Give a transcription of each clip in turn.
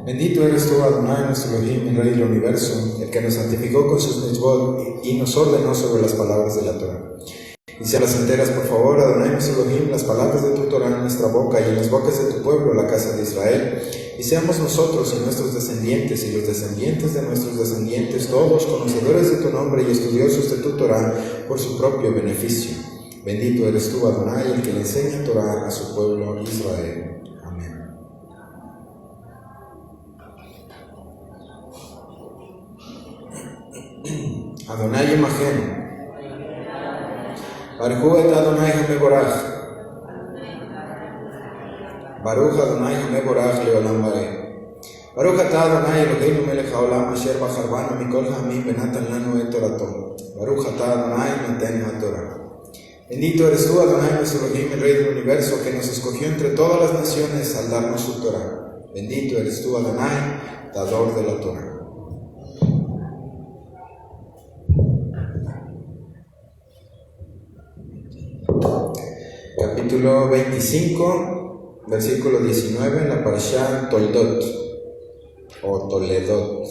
Bendito eres tú, Adonai, nuestro Elohim, el Rey del Universo, el que nos santificó con sus mitzvot y nos ordenó sobre las palabras de la Torah. Y sean las enteras, por favor, Adonai, nuestro Elohim, las palabras de tu Torah en nuestra boca y en las bocas de tu pueblo, la casa de Israel. Y seamos nosotros y nuestros descendientes y los descendientes de nuestros descendientes, todos conocedores de tu nombre y estudiosos de tu Torah por su propio beneficio. Bendito eres tú, Adonai, el que le enseña Torah a su pueblo Israel. Adonai Emagenu, Baruch et Adonai HaMevorach, Baruch Adonai HaMevorach Leolam Vareh. Baruch atah Adonai Eloheinu melech haolam asher bachar banu mikol ha'amim venatan lanu et torato. Baruch atah Adonai noten haTorah. Bendito eres tú, Adonai, nuestro Elohim, el Rey del Universo, que nos escogió entre todas las naciones al darnos su Torah. Bendito eres tú, Adonai, dador de la Torah. Capítulo 25, versículo 19, en la parashá Toldot o Toledot.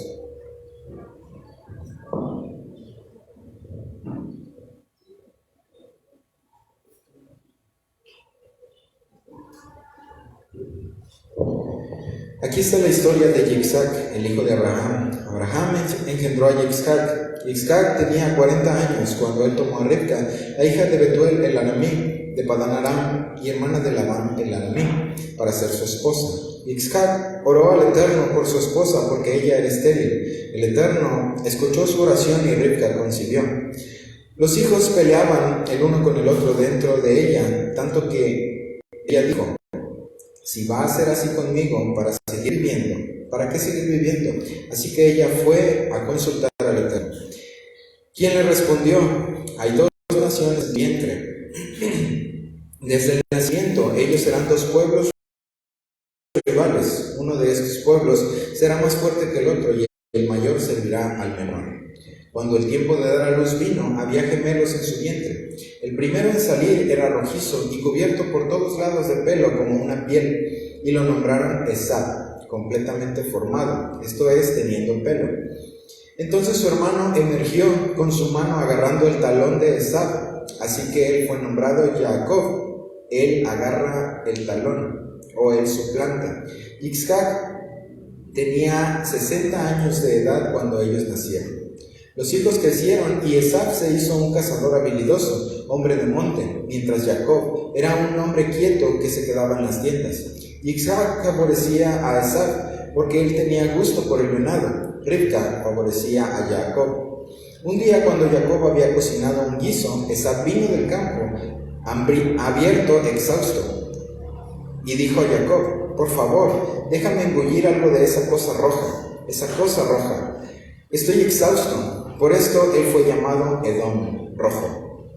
Aquí está la historia de Yitzhak, el hijo de Abraham. Abraham engendró a Yitzhak. Yitzhak tenía 40 años cuando él tomó a Ribca, la hija de Betuel el Aramí, de Padán Aram y hermana de Labán el Aramí, para ser su esposa. Yitzhak oró al Eterno por su esposa porque ella era estéril. El Eterno escuchó su oración y Ribca concibió. Los hijos peleaban el uno con el otro dentro de ella, tanto que ella dijo: si va a ser así conmigo para seguir viviendo, ¿para qué seguir viviendo? Así que ella fue a consultar al Eterno. ¿Quién le respondió? Hay dos naciones en vientre. Desde el nacimiento ellos serán dos pueblos rivales. Uno de estos pueblos será más fuerte que el otro y el mayor servirá al menor. Cuando el tiempo de dar a luz vino, había gemelos en su vientre. El primero en salir era rojizo y cubierto por todos lados de pelo como una piel, y lo nombraron Esab, completamente formado, esto es, teniendo pelo. Entonces su hermano emergió con su mano agarrando el talón de Esab, así que él fue nombrado Jacob. Él agarra el talón, o él suplanta. Yitzhak tenía 60 años de edad cuando ellos nacieron. Los hijos crecieron y Esab se hizo un cazador habilidoso, hombre de monte, mientras Jacob era un hombre quieto que se quedaba en las tiendas. Yitzhak favorecía a Esab porque él tenía gusto por el venado. Ribca favorecía a Jacob. Un día, cuando Jacob había cocinado un guiso, Esab vino del campo, abierto, exhausto, y dijo a Jacob: por favor, déjame engullir algo de esa cosa roja. Estoy exhausto. Por esto él fue llamado Edom, rojo.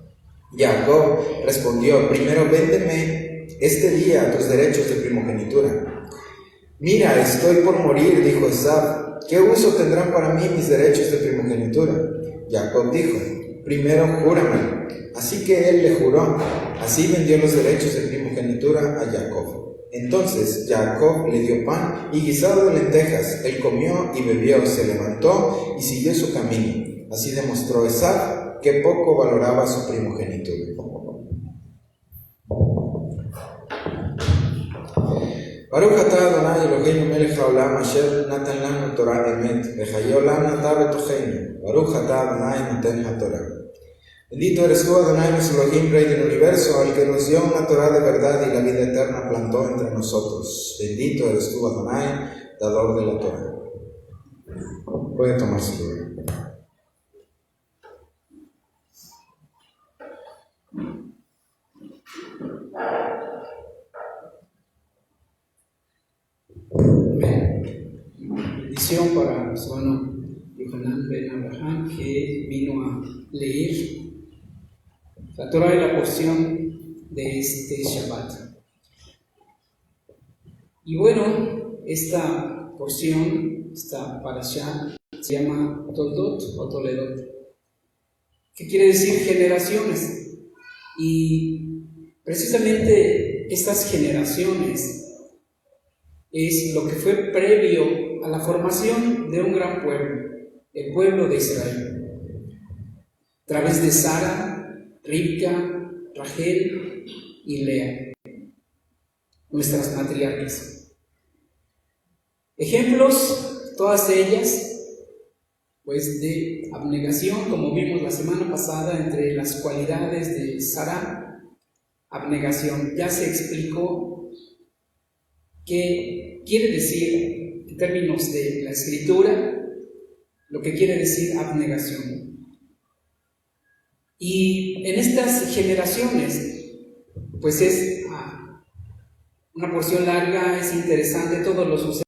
Jacob respondió: primero véndeme este día tus derechos de primogenitura. Mira, estoy por morir, dijo Esab. ¿Qué uso tendrán para mí mis derechos de primogenitura? Jacob dijo: primero júrame. Así que él le juró. Así vendió los derechos de primogenitura a Jacob. Entonces Jacob le dio pan y guisado de lentejas. Él comió y bebió, se levantó y siguió su camino. Así demostró Esab que poco valoraba su primogenitura. Baruch atah Adonai Eloheinu melech haolam asher natan lanu Torah emet v'chayei olam nata betocheinu. Baruch atah Adonai noten haTorah. Bendito eres tú, Adonai, nuestro Elohim, Rey del Universo, al que nos dio una Torah de verdad y la vida eterna plantó entre nosotros. Bendito eres tú, Adonai, dador de la Torah. Puede tomar su lugar. Bendición para nuestro hermano Yohanan Ben Abraham, que vino a leer la Torah y la porción de este Shabbat. Y bueno, esta porción, esta parashá, se llama Toldot o Toledot, que quiere decir generaciones. Y precisamente estas generaciones es lo que fue previo a la formación de un gran pueblo, el pueblo de Israel. A través de Sara, Ribca, Rachel y Lea, nuestras matriarcas. Ejemplos, todas ellas, pues de abnegación, como vimos la semana pasada, entre las cualidades de Sara, abnegación. Ya se explicó qué quiere decir, en términos de la escritura, lo que quiere decir abnegación. Y en estas generaciones, pues es una porción larga, es interesante, todos los sucesos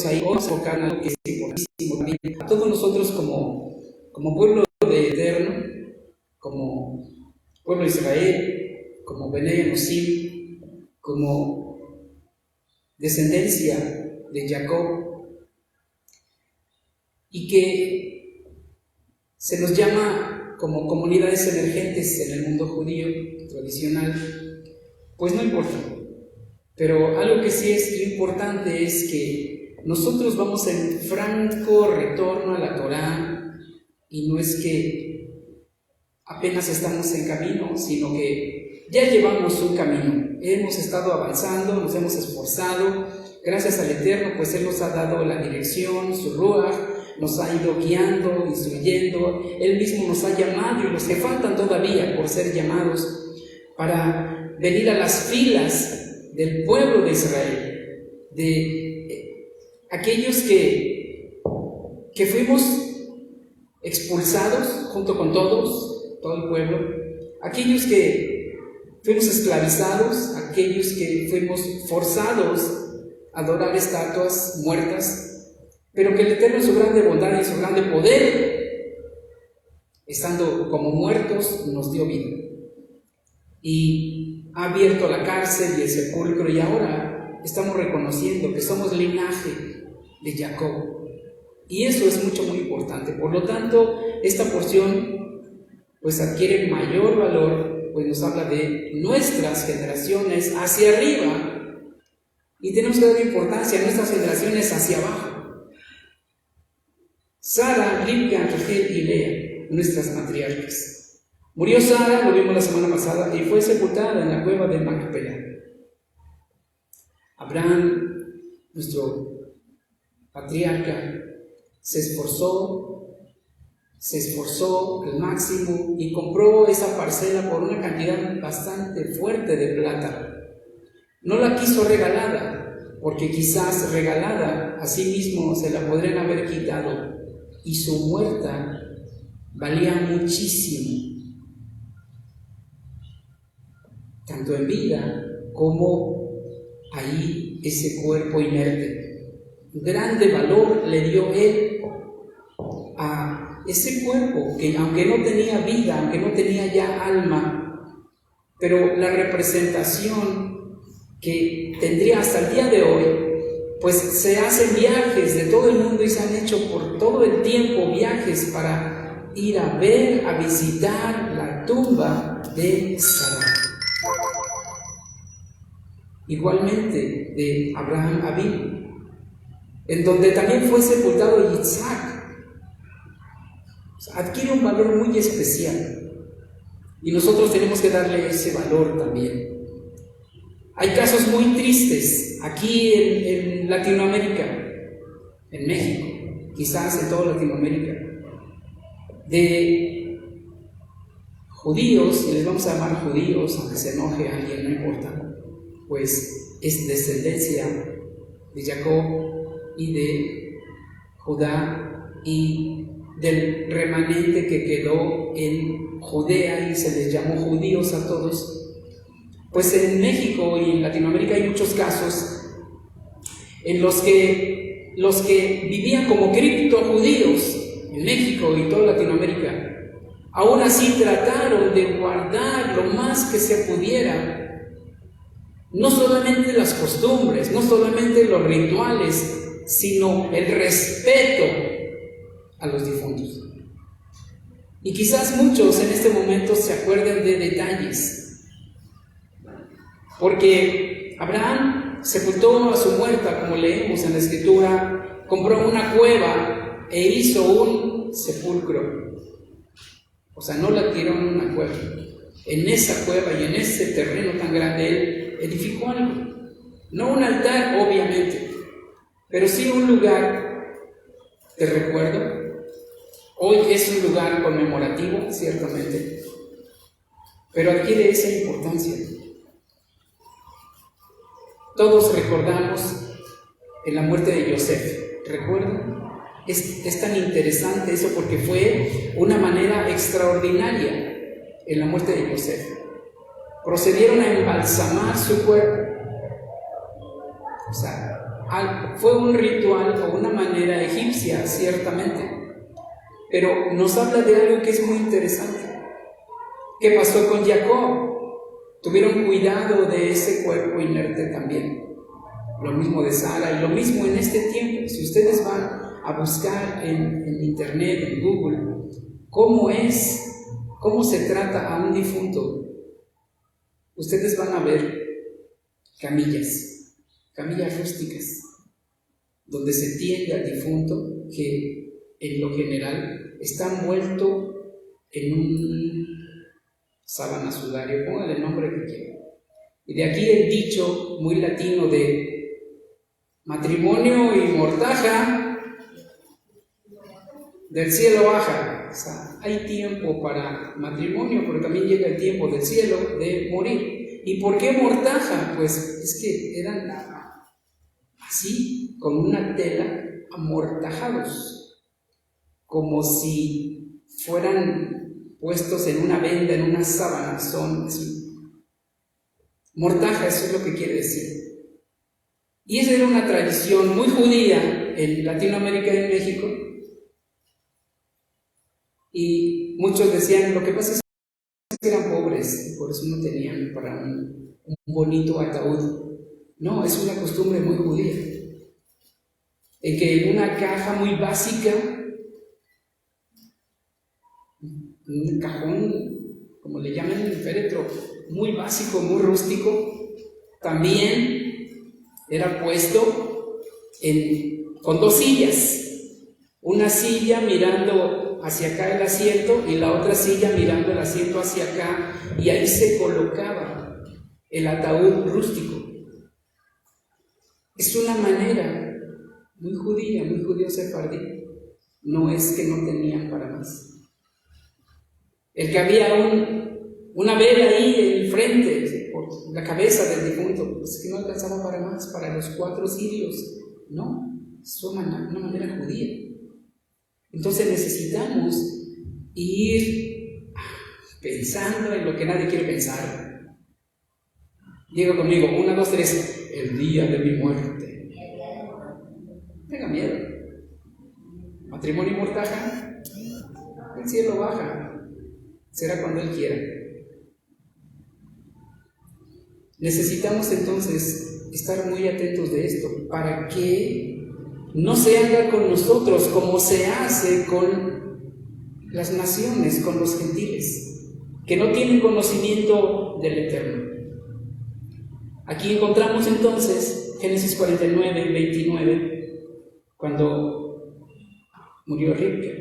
ahí, vamos a enfocar en algo que es importantísimo también. A todos nosotros como pueblo de Eterno, como pueblo de Israel, como Benei Anosim, como descendencia de Jacob, y que se nos llama como comunidades emergentes en el mundo judío tradicional, pues no importa. Pero algo que sí es importante es que nosotros vamos en franco retorno a la Torá, y no es que apenas estamos en camino, sino que ya llevamos un camino, hemos estado avanzando, nos hemos esforzado, gracias al Eterno, pues Él nos ha dado la dirección, su Ruach, nos ha ido guiando, instruyendo, Él mismo nos ha llamado, y los que faltan todavía por ser llamados, para venir a las filas del pueblo de Israel, de aquellos que fuimos expulsados junto con todo el pueblo, aquellos que fuimos esclavizados, aquellos que fuimos forzados a adorar estatuas muertas, pero que el Eterno en su grande bondad y su grande poder, estando como muertos, nos dio vida. Y ha abierto la cárcel y el sepulcro, y ahora estamos reconociendo que somos linaje de Jacob. Y eso es muy importante. Por lo tanto, esta porción pues adquiere mayor valor, pues nos habla de nuestras generaciones hacia arriba, y tenemos que dar importancia a nuestras generaciones hacia abajo. Sara, Ribca, Rachel y Lea, nuestras matriarcas. Murió Sara, lo vimos la semana pasada, y fue sepultada en la cueva de Macpela. Abraham, nuestro patriarca, se esforzó al máximo y compró esa parcela por una cantidad bastante fuerte de plata. No la quiso regalada, porque quizás regalada a sí mismo se la podrían haber quitado, y su muerta valía muchísimo, tanto en vida como ahí ese cuerpo inerte. Grande valor le dio él a ese cuerpo que, aunque no tenía vida, aunque no tenía ya alma, pero la representación que tendría hasta el día de hoy, pues se hacen viajes de todo el mundo, y se han hecho por todo el tiempo viajes para ir a ver, a visitar la tumba de Sara. Igualmente de Abraham Avinu, en donde también fue sepultado Isaac. Adquiere un valor muy especial, y nosotros tenemos que darle ese valor también. Hay casos muy tristes aquí en Latinoamérica, en México, quizás en toda Latinoamérica, de judíos, y les vamos a llamar judíos, aunque se enoje a alguien, no importa, pues es descendencia de Jacob y de Judá, y del remanente que quedó en Judea, y se les llamó judíos a todos. Pues en México y en Latinoamérica hay muchos casos en los que vivían como criptojudíos en México y toda Latinoamérica, aún así trataron de guardar lo más que se pudiera, no solamente las costumbres, no solamente los rituales, sino el respeto a los difuntos. Y quizás muchos en este momento se acuerden de detalles, porque Abraham sepultó a su muerta, como leemos en la Escritura, compró una cueva e hizo un sepulcro. O sea, no la tiró en una cueva. En esa cueva y en ese terreno tan grande, él edificó algo. No un altar, obviamente, pero sí un lugar de recuerdo. Hoy es un lugar conmemorativo, ciertamente, pero adquiere esa importancia. Todos recordamos en la muerte de Yosef, ¿recuerdan? Es tan interesante eso porque fue una manera extraordinaria en la muerte de Yosef. Procedieron a embalsamar su cuerpo. O sea, fue un ritual o una manera egipcia, ciertamente, pero nos habla de algo que es muy interesante. ¿Qué pasó con Jacob? Tuvieron cuidado de ese cuerpo inerte también. Lo mismo de Sara y lo mismo en este tiempo. Si ustedes van a buscar en internet, en Google, cómo se trata a un difunto, ustedes van a ver camillas rústicas, donde se tiende al difunto, que en lo general está envuelto en un sábana sudario, póngale el nombre que quieran. Y de aquí el dicho muy latino de matrimonio y mortaja, del cielo baja. O sea, hay tiempo para matrimonio, pero también llega el tiempo del cielo de morir. ¿Y por qué mortaja? Pues es que eran así, con una tela, amortajados, como si fueran puestos en una venda, en una sábana. Mortaja, eso es lo que quiere decir. Y esa era una tradición muy judía en Latinoamérica y en México. Y muchos decían, lo que pasa es que eran pobres, y por eso no tenían para un bonito ataúd. No, es una costumbre muy judía, en que en una caja muy básica, un cajón, como le llaman en el féretro, muy básico, muy rústico, también era puesto con dos sillas, una silla mirando hacia acá el asiento y la otra silla mirando el asiento hacia acá, y ahí se colocaba el ataúd rústico. Es una manera muy judía, muy judío sefardí. No es que no tenían para más. El que había una vela ahí en el frente, por la cabeza del difunto, pues que no alcanzaba para más, para los 4 cirios. No, es una manera judía. Entonces necesitamos ir pensando en lo que nadie quiere pensar. Digo conmigo, 1, 2, 3, el día de mi muerte. Tenga miedo. Matrimonio y mortaja, el cielo baja, será cuando Él quiera. Necesitamos entonces estar muy atentos de esto, para que no se haga con nosotros como se hace con las naciones, con los gentiles, que no tienen conocimiento del Eterno. Aquí encontramos entonces Génesis 49, 29, cuando murió Ribka.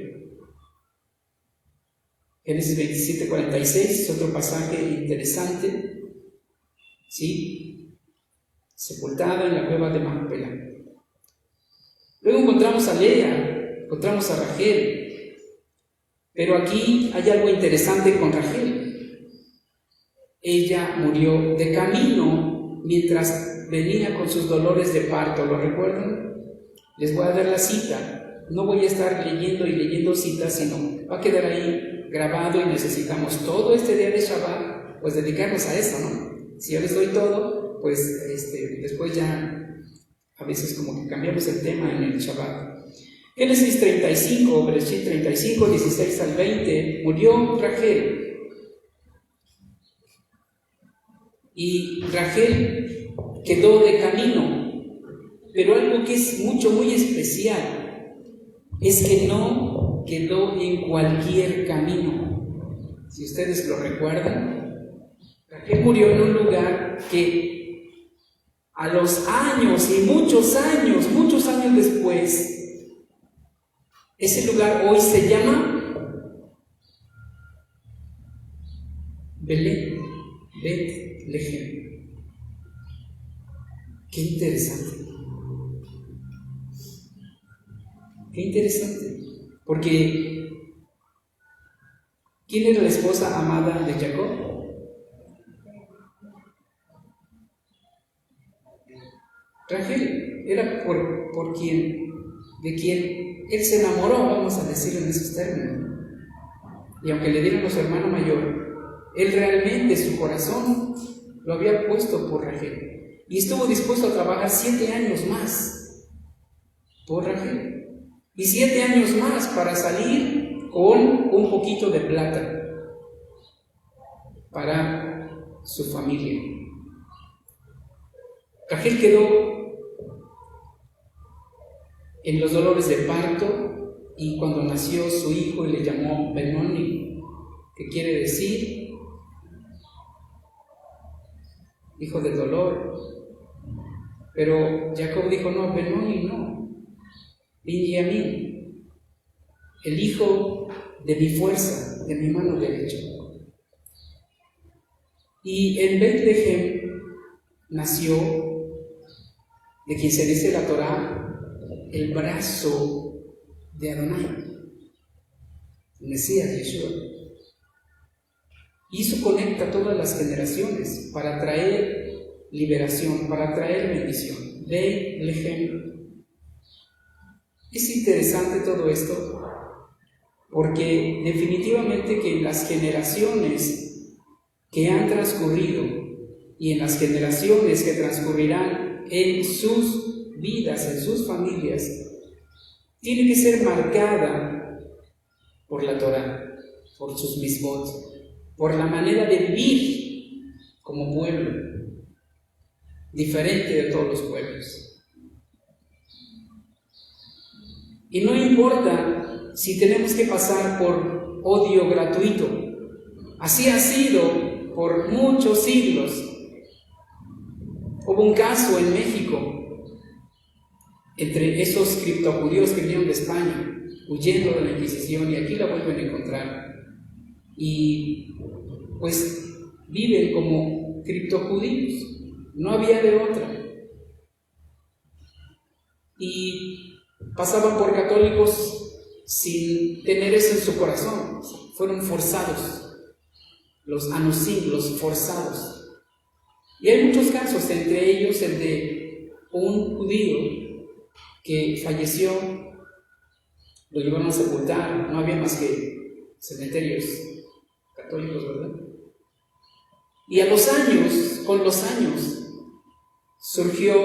Génesis 27, 46 es otro pasaje interesante, ¿sí? Sepultada en la cueva de Macpela. Luego encontramos a Lea, encontramos a Rachel, pero aquí hay algo interesante con Rachel. Ella murió de camino mientras venía con sus dolores de parto, ¿lo recuerdan? Les voy a dar la cita, no voy a estar leyendo citas, sino va a quedar ahí grabado, y necesitamos todo este día de Shabbat, pues dedicarnos a eso, ¿no? Si yo les doy todo, pues después ya a veces como que cambiamos el tema en el Shabbat. Génesis 35, Bereshit 35, 16 al 20, murió Rachel. Y Rachel quedó de camino, pero algo que es muy especial es que no quedó en cualquier camino. Si ustedes lo recuerdan, Rachel murió en un lugar que A los años y muchos años después, ese lugar hoy se llama Belén, Betlehem. Qué interesante. Qué interesante. Porque ¿quién era la esposa amada de Jacob? Rachel. Era por de quien él se enamoró, vamos a decirlo en esos términos. Y aunque le dieron a su hermano mayor, él realmente su corazón lo había puesto por Rachel. Y estuvo dispuesto a trabajar 7 años más por Rachel. Y 7 años más para salir con un poquito de plata para su familia. Rachel quedó en los dolores de parto, y cuando nació su hijo y le llamó Benoni, que quiere decir hijo de dolor. Pero Jacob dijo: no, Benoni no, Benjamín, el hijo de mi fuerza, de mi mano derecha. Y en Betlehem nació, de quien se dice la Torá, el brazo de Adonai, el Mesías, Yeshua. Y eso conecta todas las generaciones para traer liberación, para traer bendición. Betlehem. Es interesante todo esto, porque definitivamente que en las generaciones que han transcurrido y en las generaciones que transcurrirán en sus vidas, en sus familias, tiene que ser marcada por la Torá, por sus misbot, por la manera de vivir como pueblo, diferente de todos los pueblos. Y no importa si tenemos que pasar por odio gratuito, así ha sido por muchos siglos. Hubo un caso en México entre esos criptojudíos que vinieron de España, huyendo de la Inquisición, y aquí la vuelven a encontrar. Y pues viven como criptojudíos, no había de otra. Y pasaban por católicos sin tener eso en su corazón, fueron forzados, los anusim, los forzados. Y hay muchos casos, entre ellos el de un judío que falleció, lo llevaron a sepultar, no había más que cementerios católicos, ¿verdad? Y a los años, con los años, surgió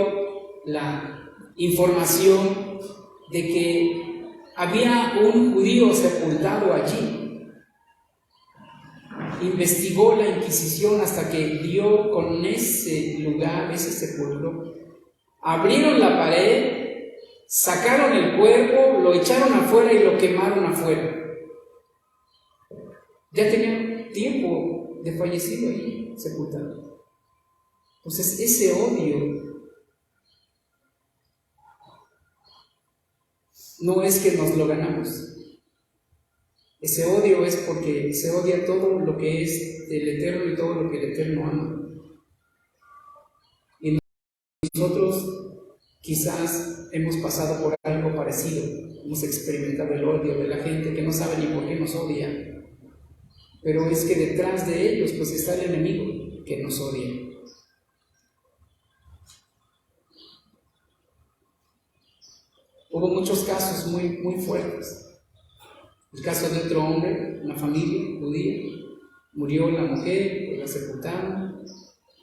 la información de que había un judío sepultado allí. Investigó la Inquisición hasta que dio con ese lugar, ese sepulcro. Abrieron la pared, sacaron el cuerpo, lo echaron afuera y lo quemaron afuera. Ya tenía tiempo de fallecido ahí, sepultado. Entonces ese odio no es que nos lo ganamos. Ese odio es porque se odia todo lo que es del Eterno y todo lo que el Eterno ama. Y nosotros quizás hemos pasado por algo parecido, hemos experimentado el odio de la gente que no sabe ni por qué nos odia, pero es que detrás de ellos pues está el enemigo que nos odia. Hubo muchos casos muy fuertes. El caso de otro hombre, una familia judía, murió la mujer, la sepultaron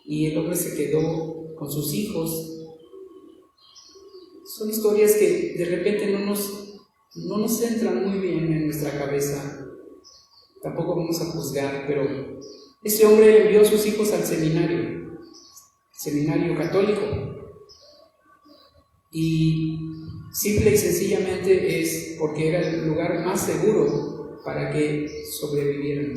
y el hombre se quedó con sus hijos. Son historias que de repente no nos entran muy bien en nuestra cabeza. Tampoco vamos a juzgar, pero ese hombre envió a sus hijos al seminario católico, y simple y sencillamente es porque era el lugar más seguro para que sobrevivieran.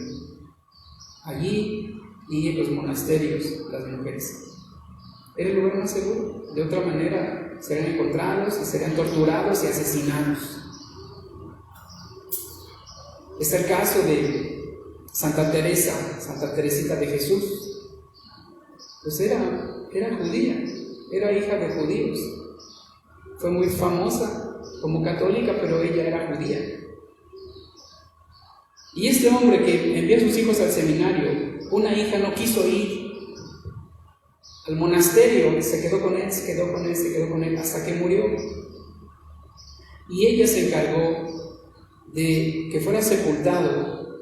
Allí y en los monasterios las mujeres. Era el lugar más seguro. De otra manera serían encontrados y serían torturados y asesinados. Está el caso de Santa Teresa, Santa Teresita de Jesús. Pues era judía, era hija de judíos. Fue muy famosa como católica, pero ella era judía. Y este hombre que envió a sus hijos al seminario, una hija no quiso ir al monasterio, se quedó con él, hasta que murió. Y ella se encargó de que fuera sepultado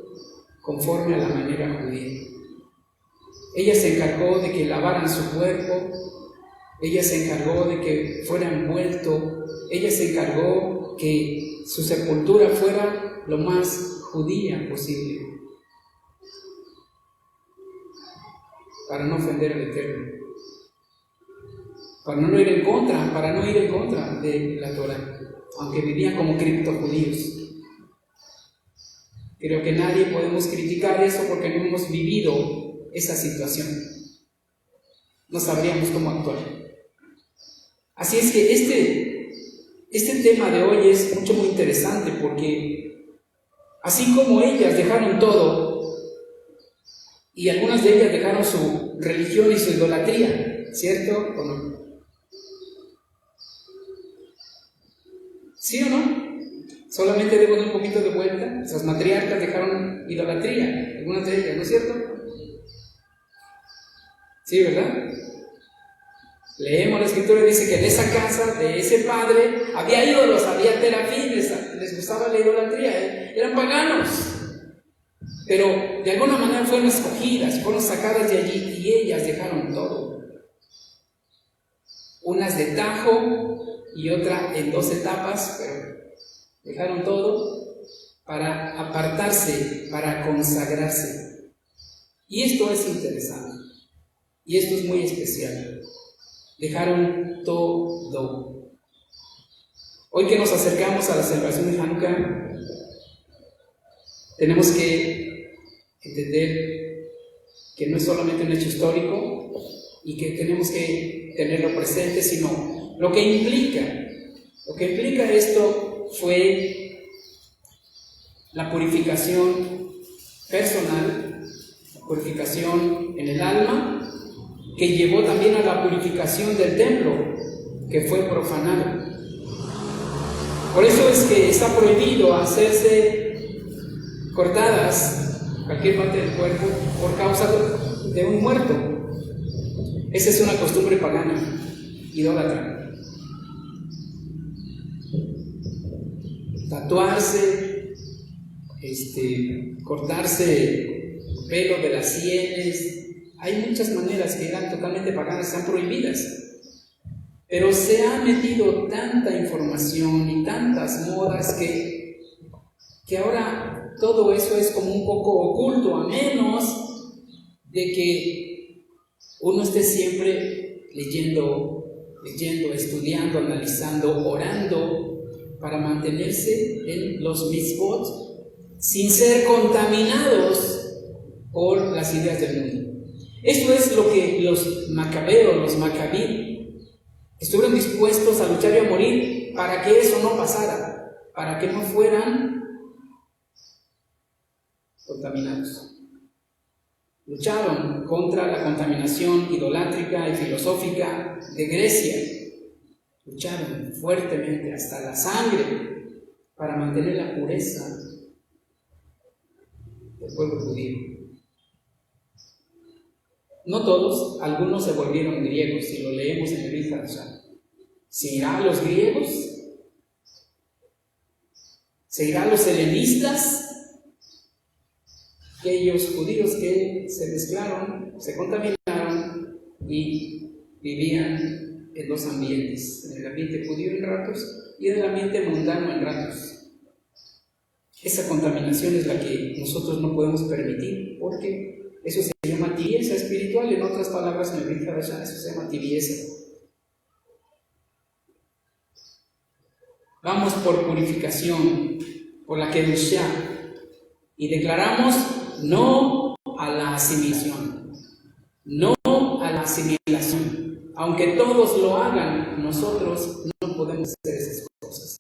conforme a la manera judía. Ella se encargó de que lavaran su cuerpo, ella se encargó de que fuera envuelto, ella se encargó que su sepultura fuera lo más judía posible, para no ofender al Eterno, para no ir en contra de la Torah, aunque vivían como criptojudíos. Creo que nadie podemos criticar eso porque no hemos vivido esa situación. No sabríamos cómo actuar. Así es que este tema de hoy es muy interesante, porque así como ellas dejaron todo, y algunas de ellas dejaron su religión y su idolatría, ¿cierto o no? ¿Sí o no? Solamente debo dar un poquito de vuelta. Esas matriarcas dejaron idolatría, algunas de ellas, ¿no es cierto? Sí, ¿verdad? Leemos la escritura y dice que en esa casa de ese padre había ídolos, había terafines, les gustaba la idolatría, eran paganos. Pero de alguna manera fueron escogidas, fueron sacadas de allí y ellas dejaron todo. Unas de tajo y otra en 2 etapas, pero dejaron todo para apartarse, para consagrarse. Y esto es interesante. Y esto es muy especial. Dejaron todo. Hoy que nos acercamos a la celebración de Hanukkah, tenemos que entender que no es solamente un hecho histórico y que tenemos que tenerlo presente, sino lo que implica esto fue la purificación personal, la purificación en el alma, que llevó también a la purificación del templo, que fue profanado. Por eso es que está prohibido hacerse cortadas cualquier parte del cuerpo por causa de un muerto. Esa es una costumbre pagana, idólatra. Tatuarse, cortarse pelo de las sienes. Hay muchas maneras que eran totalmente paganas, están prohibidas. Pero se ha metido tanta información y tantas modas que ahora todo eso es como un poco oculto, a menos de que uno esté siempre leyendo, estudiando, analizando, orando, para mantenerse en los mitzvot sin ser contaminados por las ideas del mundo. Esto es lo que los macabeos, los macabí, estuvieron dispuestos a luchar y a morir para que eso no pasara, para que no fueran contaminados. Lucharon contra la contaminación idolátrica y filosófica de Grecia. Lucharon fuertemente hasta la sangre para mantener la pureza del pueblo judío. No todos, algunos se volvieron griegos, si lo leemos en el Brit Hadashah. ¿Se irá a los griegos? ¿Se irá a los helenistas? Aquellos judíos que se mezclaron, se contaminaron y vivían en 2 ambientes, en el ambiente judío en ratos y en el ambiente mundano en ratos. Esa contaminación es la que nosotros no podemos permitir, porque eso se llama tibieza espiritual. En otras palabras, en el Brit Hadashah, eso se llama tibieza. Vamos por purificación, por la Kedushá, y declaramos no a la asimilación, no a la asimilación. aunque todos lo hagan, nosotros no podemos hacer esas cosas.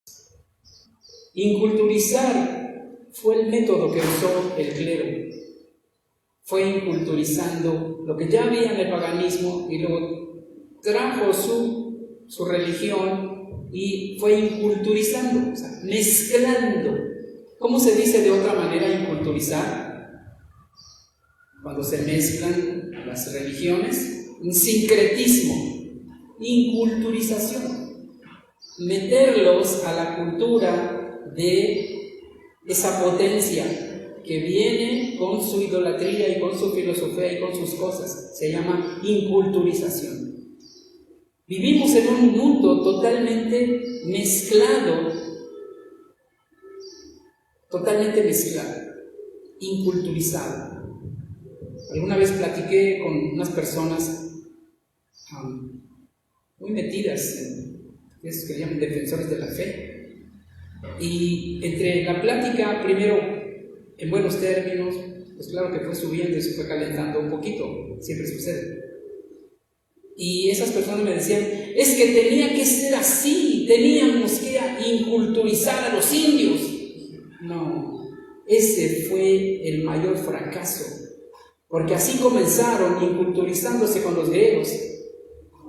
Inculturizar fue el método que usó el clero. Fue inculturizando lo que ya había en el paganismo y luego trajo su religión y fue inculturizando, o sea, mezclando. ¿Cómo se dice de otra manera inculturizar? Cuando se mezclan las religiones, un sincretismo, inculturización. Meterlos a la cultura de esa potencia que viene con su idolatría y con su filosofía y con sus cosas. Se llama inculturización. Vivimos en un mundo totalmente mezclado, inculturizado. Alguna vez platiqué con unas personas muy metidas en esos que llaman defensores de la fe, y entre la plática, primero en buenos términos, pues claro que fue subiendo y se fue calentando un poquito, siempre sucede. Y esas personas me decían, es que tenía que ser así, teníamos que inculturizar a los indios. No, ese fue el mayor fracaso, porque así comenzaron inculturizándose con los griegos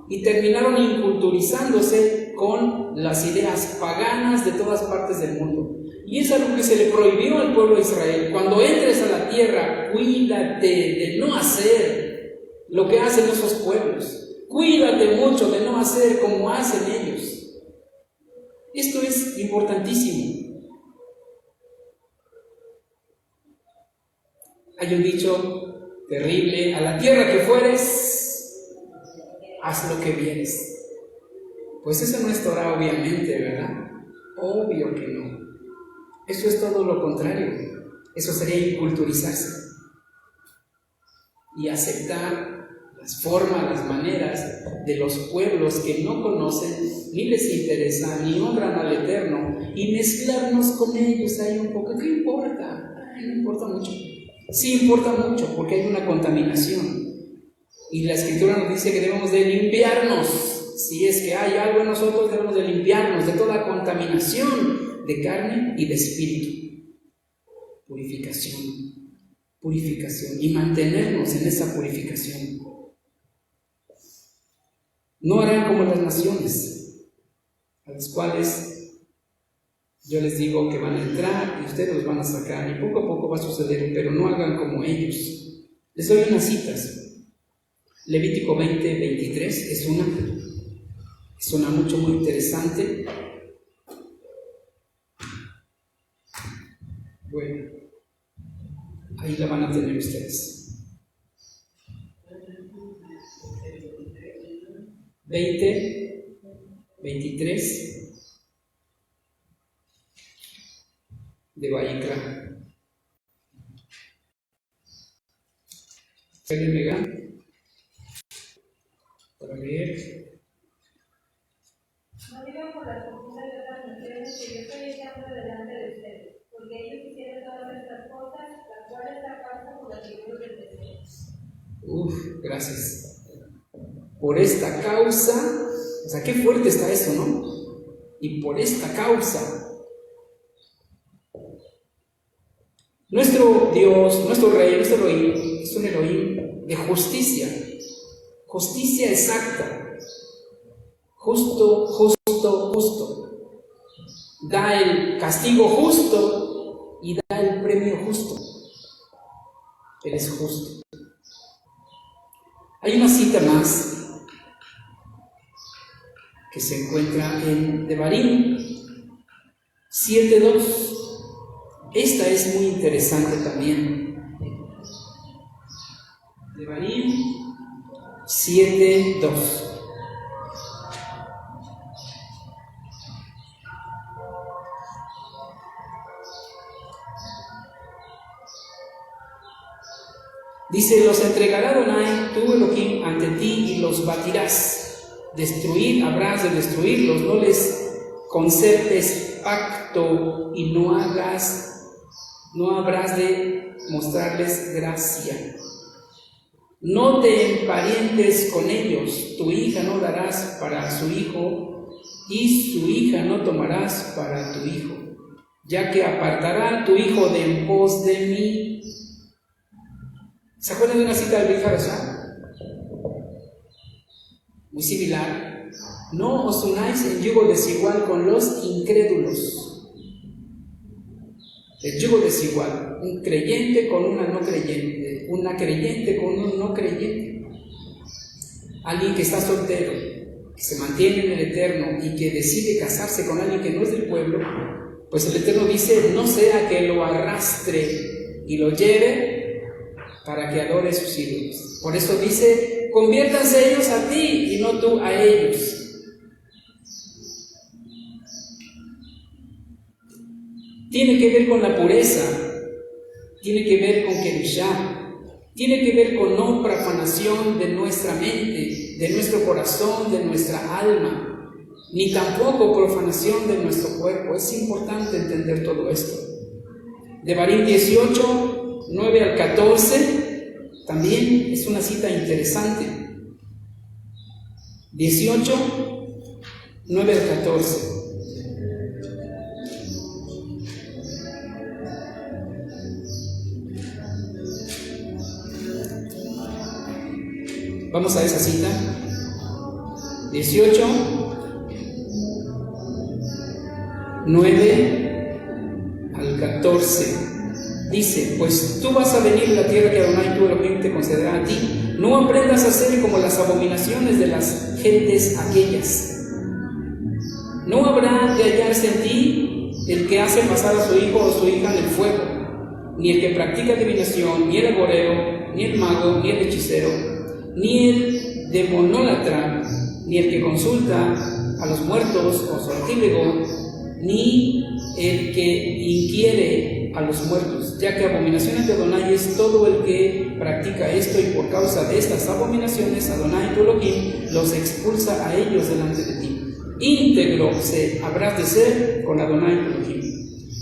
y terminaron inculturizándose con las ideas paganas de todas partes del mundo. Y es algo que se le prohibió al pueblo de Israel. Cuando entres a la tierra, cuídate de no hacer lo que hacen esos pueblos. Cuídate mucho de no hacer como hacen ellos. Esto es importantísimo. Hay un dicho terrible: a la tierra que fueres, haz lo que vienes. Pues eso no es Torah, obviamente, ¿verdad? Obvio que no. Eso es todo lo contrario. Eso sería inculturizarse y aceptar las formas, las maneras de los pueblos que no conocen, ni les interesa, ni honran al Eterno, y mezclarnos con ellos ahí un poco. ¿Qué importa? No importa mucho. Sí importa mucho, porque hay una contaminación. Y la Escritura nos dice que debemos de limpiarnos. Si es que hay algo en nosotros, debemos de limpiarnos de toda contaminación de carne y de espíritu. Purificación, y mantenernos en esa purificación. No harán como las naciones, a las cuales yo les digo que van a entrar y ustedes los van a sacar, y poco a poco va a suceder, pero no hagan como ellos. Les doy unas citas. Levítico 20:23 es una muy interesante. Bueno, ahí la van a tener ustedes. 20:23 de Vayikra. ¿Alguien me gana para leer? No digan por las conquistas de otras naciones que yo estoy echando delante de ustedes, porque ellos hicieron todas estas cosas, las cuales da causa por las que yo les deseo. Gracias. Por esta causa, o sea, qué fuerte está eso, ¿no? Y por esta causa, nuestro Dios, nuestro Rey, nuestro Elohim, es un Elohim de justicia exacta, justo. Da el castigo justo y da el premio justo. Él es justo. Hay una cita más que se encuentra en Devarim 7:2. Esta es muy interesante también. Devarim 7:2. Dice: los entregará Adonai, tu Elohim, ante ti y los batirás. Habrás de destruirlos, no les concertes pacto y no habrás de mostrarles gracia. no te emparentes con ellos, tu hija no darás para su hijo, y su hija no tomarás para tu hijo, ya que apartará tu hijo de en pos de mí. ¿Se acuerdan de una cita del Brit Hadashah? Muy similar. No os unáis en yugo desigual con los incrédulos. El yugo desigual, un creyente con una no creyente, una creyente con un no creyente. Alguien que está soltero, que se mantiene en el Eterno y que decide casarse con alguien que no es del pueblo, pues el Eterno dice, no sea que lo arrastre y lo lleve para que adore sus ídolos. Por eso dice, conviértanse ellos a ti y no tú a ellos. Tiene que ver con la pureza, tiene que ver con Kedushá, tiene que ver con no profanación de nuestra mente, de nuestro corazón, de nuestra alma, ni tampoco profanación de nuestro cuerpo. Es importante entender todo esto. Devarim 18, 9 al 14, también es una cita interesante. 18, 9 al 14. Vamos a esa cita. 18, 9 al 14. Dice, pues tú vas a venir a la tierra que Adonai tu Elohim te concederá a ti. No aprendas a hacer como las abominaciones de las gentes aquellas. No habrá de hallarse en ti el que hace pasar a su hijo o su hija en el fuego, ni el que practica adivinación, ni el agorero, ni el mago, ni el hechicero, ni el demonólatra, ni el que consulta a los muertos con sortílego, ni el que inquiere a los muertos, ya que abominaciones de Adonai es todo el que practica esto, y por causa de estas abominaciones Adonai tu Elohim los expulsa a ellos delante de ti. Íntegro habrás de ser con Adonai tu Elohim.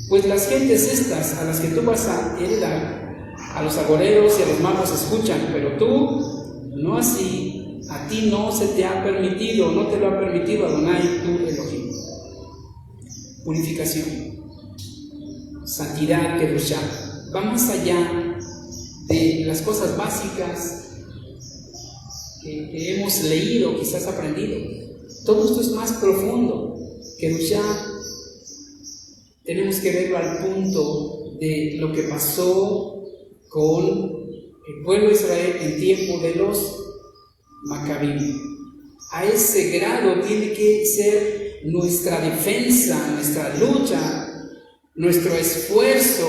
Pues las gentes estas a las que tú vas a heredar, a los agoreros y a los magos escuchan, pero tú no así, a ti no se te ha permitido, no te lo ha permitido Adonai tu Elohim. Purificación, santidad, Kedushá, va más allá de las cosas básicas que hemos leído, quizás aprendido. Todo esto es más profundo. Kedushá tenemos que verlo al punto de lo que pasó con el pueblo de Israel en tiempo de los Macabim. A ese grado tiene que ser nuestra defensa, nuestra lucha, nuestro esfuerzo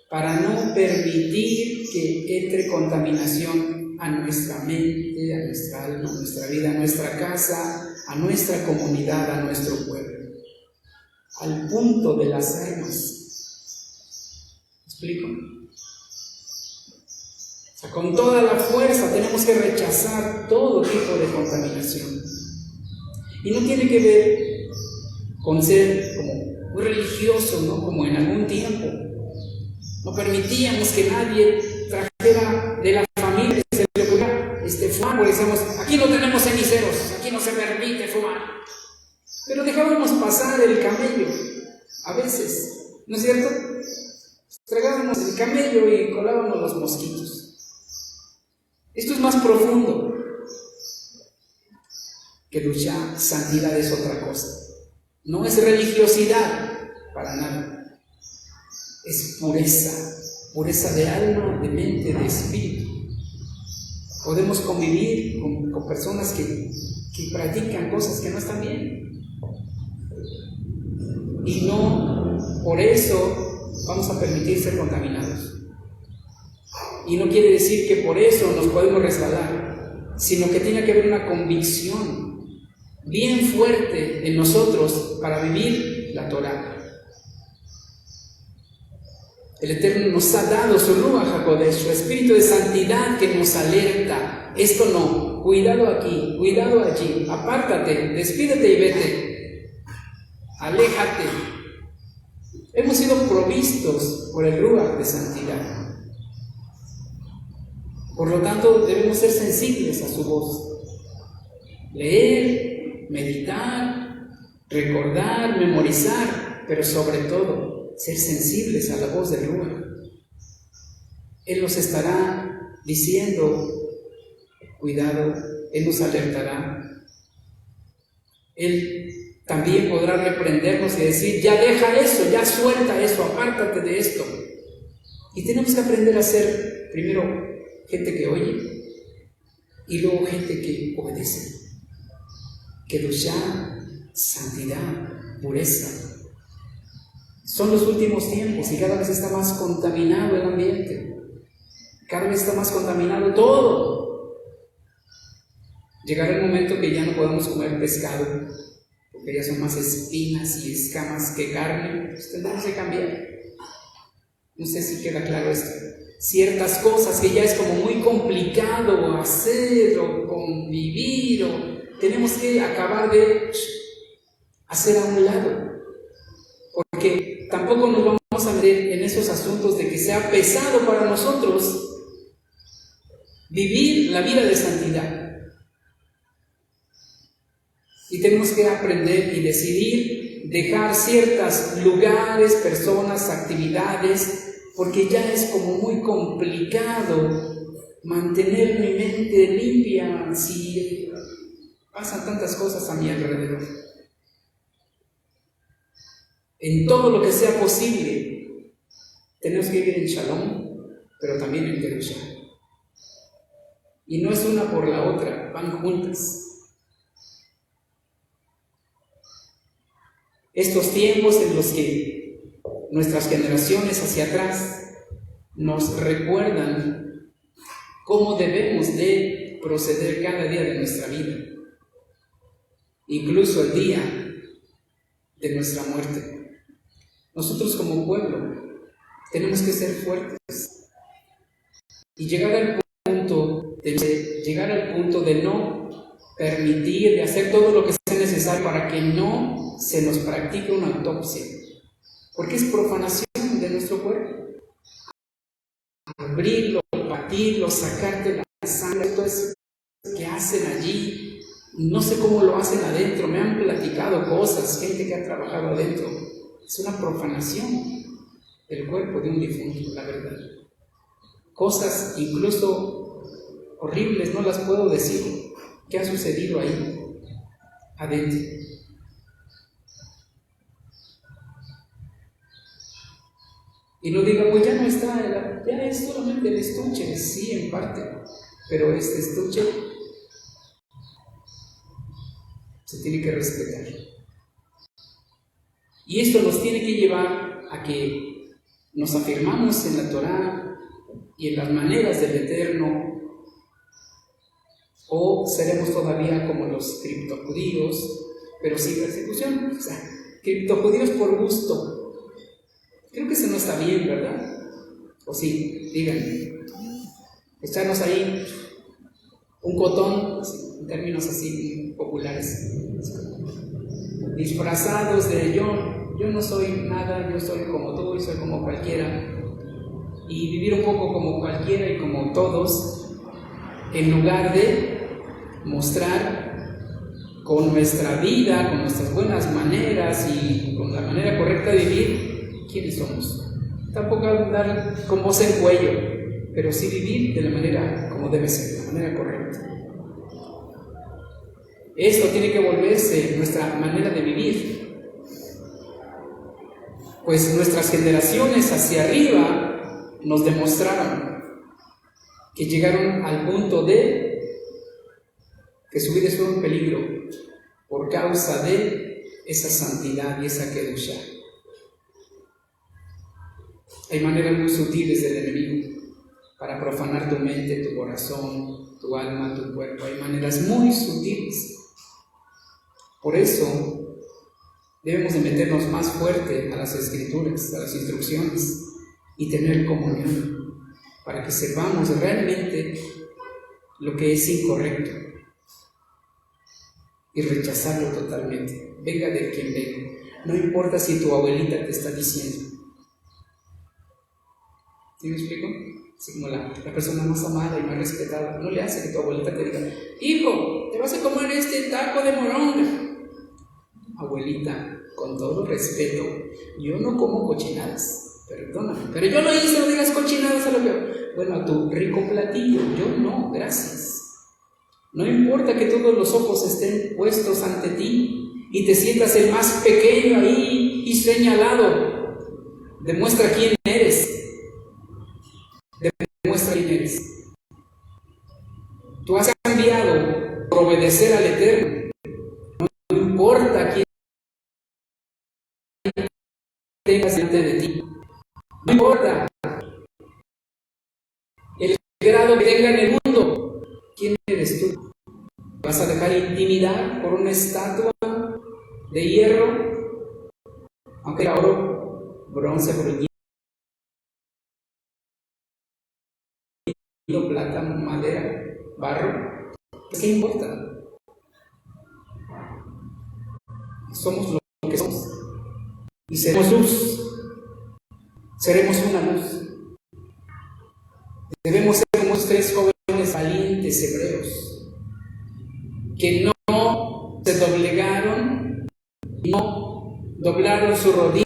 para no permitir que entre contaminación a nuestra mente, a nuestra alma, a nuestra vida, a nuestra casa, a nuestra comunidad, a nuestro pueblo, al punto de las armas. ¿Me explico? O sea, con toda la fuerza tenemos que rechazar todo tipo de contaminación. Y no tiene que ver con ser como muy religioso, ¿no? Como en algún tiempo no permitíamos que nadie trajera de la familia que se le ocurriera fumar, porque decíamos, aquí no tenemos ceniceros, aquí no se permite fumar. Pero dejábamos pasar el camello, a veces, ¿no es cierto? Tragábamos el camello y colábamos los mosquitos. Esto es más profundo. Kedushá, santidad, es otra cosa. No es religiosidad, para nada. Es pureza, pureza de alma, de mente, de espíritu. Podemos convivir con personas que practican cosas que no están bien. Y no por eso vamos a permitir ser contaminados. Y no quiere decir que por eso nos podemos resbalar, sino que tiene que haber una convicción bien fuerte en nosotros para vivir la Torah. El Eterno nos ha dado su Ruach HaKodesh, su espíritu de santidad que nos alerta. Esto no, cuidado aquí, cuidado allí, apártate, despídete y vete, aléjate. Hemos sido provistos por el Ruach de santidad. Por lo tanto, debemos ser sensibles a su voz. Leer, meditar, recordar, memorizar, pero sobre todo, ser sensibles a la voz del Ruach. Él nos estará diciendo, cuidado, Él nos alertará. Él también podrá reprendernos y decir, ya deja eso, ya suelta eso, apártate de esto. Y tenemos que aprender a ser, primero, gente que oye y luego gente que obedece. Kedushá, santidad, pureza. Son los últimos tiempos y cada vez está más contaminado el ambiente. Cada vez está más contaminado todo. Llegará el momento que ya no podamos comer pescado, porque ya son más espinas y escamas que carne. Pues tendremos que cambiar. No sé si queda claro esto. Ciertas cosas que ya es como muy complicado hacer o convivir, o tenemos que acabar de hacer a un lado. Porque tampoco nos vamos a meter en esos asuntos de que sea pesado para nosotros vivir la vida de santidad. Y tenemos que aprender y decidir dejar ciertos lugares, personas, actividades, porque ya es como muy complicado mantener mi mente limpia si pasan tantas cosas a mi alrededor. En todo lo que sea posible, tenemos que vivir en Shalom, pero también en Kedushá. Y no es una por la otra, van juntas. Estos tiempos en los que nuestras generaciones hacia atrás nos recuerdan cómo debemos de proceder cada día de nuestra vida, incluso el día de nuestra muerte. Nosotros como pueblo tenemos que ser fuertes y llegar al punto de no permitir, de hacer todo lo que sea necesario para que no se nos practique una autopsia, porque es profanación de nuestro cuerpo. Abrirlo, batirlo, sacarte la sangre, todo eso que hacen allí, no sé cómo lo hacen adentro, me han platicado cosas, gente que ha trabajado adentro, es una profanación del cuerpo de un difunto, la verdad. Cosas incluso horribles, no las puedo decir, que ha sucedido ahí adentro. Y no diga, pues ya no está, ya es solamente el estuche, sí, en parte, pero este estuche se tiene que respetar. Y esto nos tiene que llevar a que nos afirmamos en la Torá y en las maneras del Eterno, o seremos todavía como los criptojudíos, pero sin persecución, o sea, criptojudíos por gusto. Creo que eso no está bien, ¿verdad? O sí, díganme. Echarnos ahí un cotón, en términos así populares, disfrazados de yo no soy nada, yo soy como tú y soy como cualquiera, y vivir un poco como cualquiera y como todos, en lugar de mostrar con nuestra vida, con nuestras buenas maneras y con la manera correcta de vivir, quiénes somos. Tampoco andar con voz en cuello, pero sí vivir de la manera como debe ser, de la manera correcta. Esto tiene que volverse nuestra manera de vivir, pues nuestras generaciones hacia arriba nos demostraron que llegaron al punto de que su vida estuvo en peligro por causa de esa santidad y esa kedushá. Hay maneras muy sutiles del enemigo para profanar tu mente, tu corazón, tu alma, tu cuerpo. Hay maneras muy sutiles. Por eso debemos de meternos más fuerte a las escrituras, a las instrucciones y tener comunión para que sepamos realmente lo que es incorrecto y rechazarlo totalmente. Venga de quien venga. No importa si tu abuelita te está diciendo. ¿Sí me explico? así como la persona más amada y más respetada. No le hace que tu abuelita te diga: hijo, te vas a comer este taco de moronga. Abuelita, con todo respeto, yo no como cochinadas, perdóname, pero yo lo hice, no digas cochinadas a lo que... Bueno, a tu rico platillo, yo no, gracias. No importa que todos los ojos estén puestos ante ti y te sientas el más pequeño ahí y señalado. Demuestra quién eres. Demuestra quién eres. Tú has cambiado por obedecer al Eterno. No importa quién tengas delante de ti. No importa el grado que tenga en el mundo. ¿Quién eres tú? ¿Vas a dejar intimidar por una estatua de hierro? Aunque era oro, bronce, bruñido, plata, madera, barro. ¿Qué importa? Somos lo que somos. Y seremos luz. Seremos una luz. Debemos ser como los 3 jóvenes valientes hebreos que no se doblegaron, no doblaron su rodilla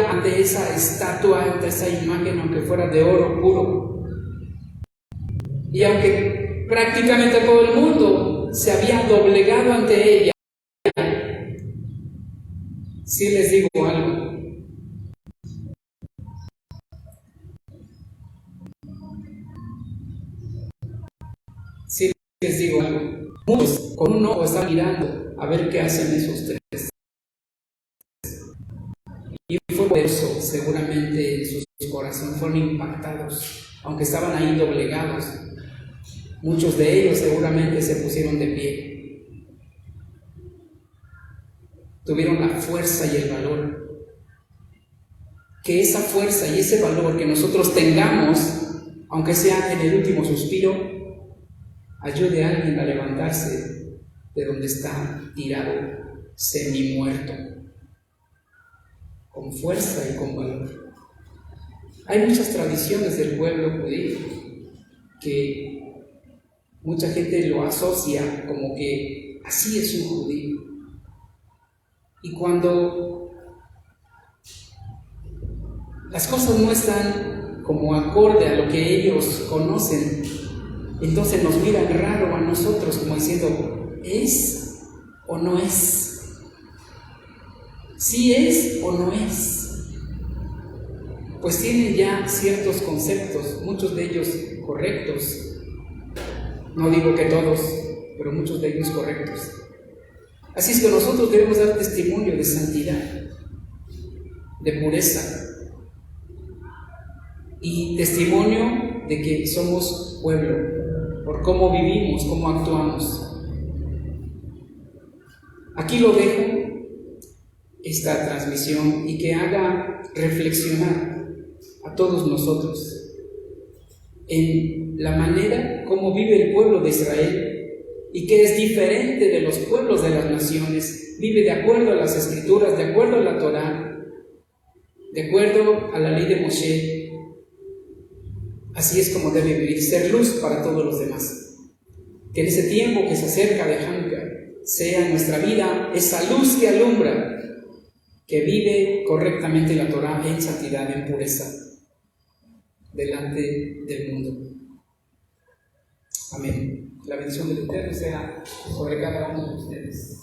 ante esa estatua, ante esa imagen, aunque fuera de oro puro. Y aunque prácticamente todo el mundo se había doblegado ante ella, sí les digo algo. Sí les digo algo. Muchos con un ojo están mirando a ver qué hacen esos 3. Y fue por eso, seguramente sus corazones fueron impactados, aunque estaban ahí doblegados. Muchos de ellos seguramente se pusieron de pie. Tuvieron la fuerza y el valor. Que esa fuerza y ese valor que nosotros tengamos, aunque sea en el último suspiro, ayude a alguien a levantarse de donde está tirado, semi-muerto, con fuerza y con valor. Hay muchas tradiciones del pueblo judío que mucha gente lo asocia como que así es un judío. Y cuando las cosas no están como acorde a lo que ellos conocen, entonces nos miran raro a nosotros como diciendo: ¿es o no es? ¿Sí es o no es? Pues tienen ya ciertos conceptos, muchos de ellos correctos. No digo que todos, pero muchos de ellos correctos. Así es que nosotros debemos dar testimonio de santidad, de pureza y testimonio de que somos pueblo, por cómo vivimos, cómo actuamos. Aquí lo dejo, esta transmisión, y que haga reflexionar a todos nosotros en la manera como vive el pueblo de Israel y que es diferente de los pueblos de las naciones. Vive de acuerdo a las Escrituras, de acuerdo a la Torá, de acuerdo a la ley de Moshe. Así es como debe vivir, ser luz para todos los demás. Que en ese tiempo que se acerca de Hanukkah sea nuestra vida esa luz que alumbra, que vive correctamente la Torá en santidad, en pureza, delante del mundo. Amén. La bendición del Eterno sea sobre cada uno de ustedes.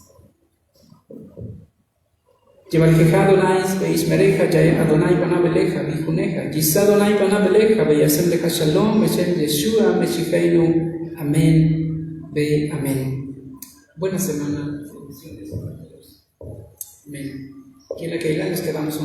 Yevarejeja Adonai veishmereja Adonai panav eleja vijuneja Yisa Adonai panav eleja veyasem lecha shalom beshem Yeshua Meshicheinu. Amén. Ve amén. Buena semana. Bendiciones para todos. Amén. Aquí en la Keilah nos quedamos un